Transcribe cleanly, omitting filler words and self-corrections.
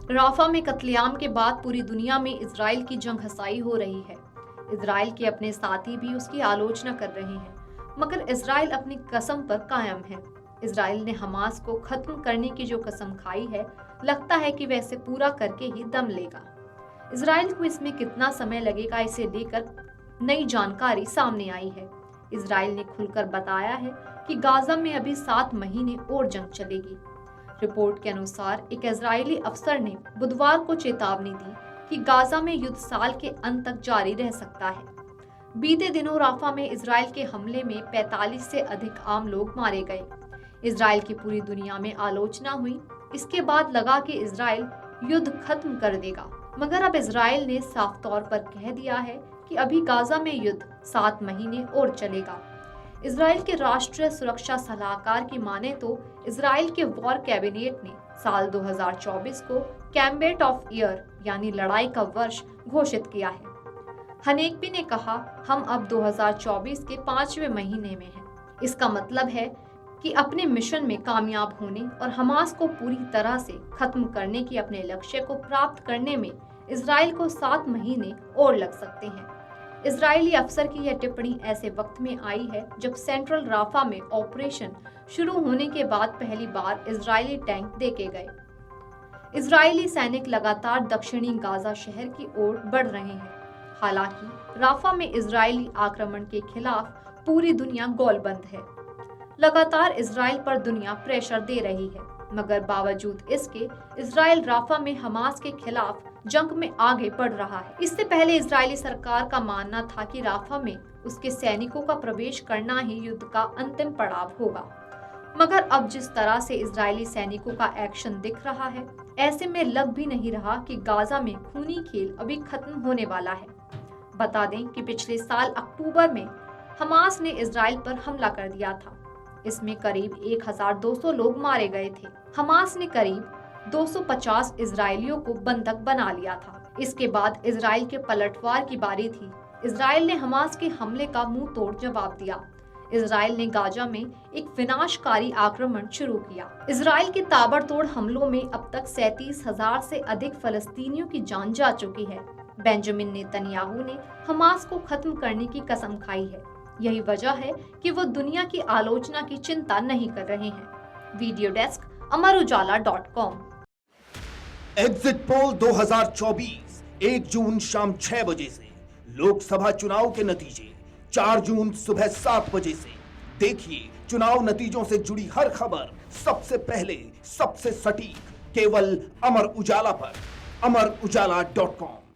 Rafa में कत्लेआम के बाद पूरी दुनिया में इजराइल की जंग हसाई हो रही है। इजराइल के अपने साथी भी उसकी आलोचना कर रहे हैं, मगर इजराइल अपनी कसम पर कायम है। इजराइल ने हमास को खत्म करने की जो कसम खाई है, लगता है कि वह इसे पूरा करके ही दम लेगा। इजराइल को इसमें कितना समय लगेगा, इसे लेकर नई जानकारी सामने आई है। इजराइल ने खुलकर बताया है कि गाजा में अभी 7 महीने और जंग चलेगी। रिपोर्ट के अनुसार एक इजरायली अफसर ने बुधवार को चेतावनी दी कि गाजा में युद्ध साल के अंत तक जारी रह सकता है। बीते दिनों राफा में इजराइल के हमले में 45 से अधिक आम लोग मारे गए। इजराइल की पूरी दुनिया में आलोचना हुई। इसके बाद लगा कि इजराइल युद्ध खत्म कर देगा, मगर अब इजराइल ने साफ तौर पर कह दिया है कि अभी गाजा में युद्ध 7 महीने और चलेगा। इजराइल के राष्ट्रीय सुरक्षा सलाहकार की माने तो इजराइल के वॉर कैबिनेट ने साल 2024 को कैम्बेट ऑफ ईयर यानी लड़ाई का वर्ष घोषित किया है। हनेकबी ने कहा, हम अब 2024 के 5वें महीने में हैं। इसका मतलब है कि अपने मिशन में कामयाब होने और हमास को पूरी तरह से खत्म करने के अपने लक्ष्य को प्राप्त करने में इजराइल को 7 महीने और लग सकते हैं। इजरायली अफसर की यह टिप्पणी ऐसे वक्त में आई है जब सेंट्रल राफा में ऑपरेशन शुरू होने के बाद पहली बार इजरायली टैंक देखे गए। इजरायली सैनिक लगातार दक्षिणी गाजा शहर की ओर बढ़ रहे हैं। हालांकि राफा में इजरायली आक्रमण के खिलाफ पूरी दुनिया गोलबंद है। लगातार इजराइल पर दुनिया प्रेशर दे रही है, मगर बावजूद इसके इजराइल राफा में हमास के खिलाफ जंग में आगे बढ़ रहा है। इससे पहले इजरायली सरकार का मानना था कि राफा में उसके सैनिकों का प्रवेश करना ही युद्ध का अंतिम पड़ाव होगा, मगर अब जिस तरह से इजरायली सैनिकों का एक्शन दिख रहा है, ऐसे में लग भी नहीं रहा कि गाजा में खूनी खेल अभी खत्म होने वाला है। बता दें कि पिछले साल अक्टूबर में हमास ने इजराइल पर हमला कर दिया था। इसमें करीब 1200 लोग मारे गए थे। हमास ने करीब 250 इजरायलियों को बंधक बना लिया था। इसके बाद इजराइल के पलटवार की बारी थी। इजराइल ने हमास के हमले का मुंह तोड़ जवाब दिया। इजराइल ने गाजा में एक विनाशकारी आक्रमण शुरू किया। इजराइल के ताबड़तोड़ हमलों में अब तक 37,000 से अधिक फलस्तीनियों की जान जा चुकी है। बेंजामिन नेतन्याहू ने हमास को खत्म करने की कसम खाई है। यही वजह है कि वो दुनिया की आलोचना की चिंता नहीं कर रहे हैं। वीडियो डेस्क अमरउजाला.com। एग्जिट पोल 2024 1 जून शाम 6 बजे से, लोकसभा चुनाव के नतीजे 4 जून सुबह 7 बजे से। देखिए चुनाव नतीजों से जुड़ी हर खबर सबसे पहले, सबसे सटीक, केवल अमर उजाला पर। अमरउजाला.com।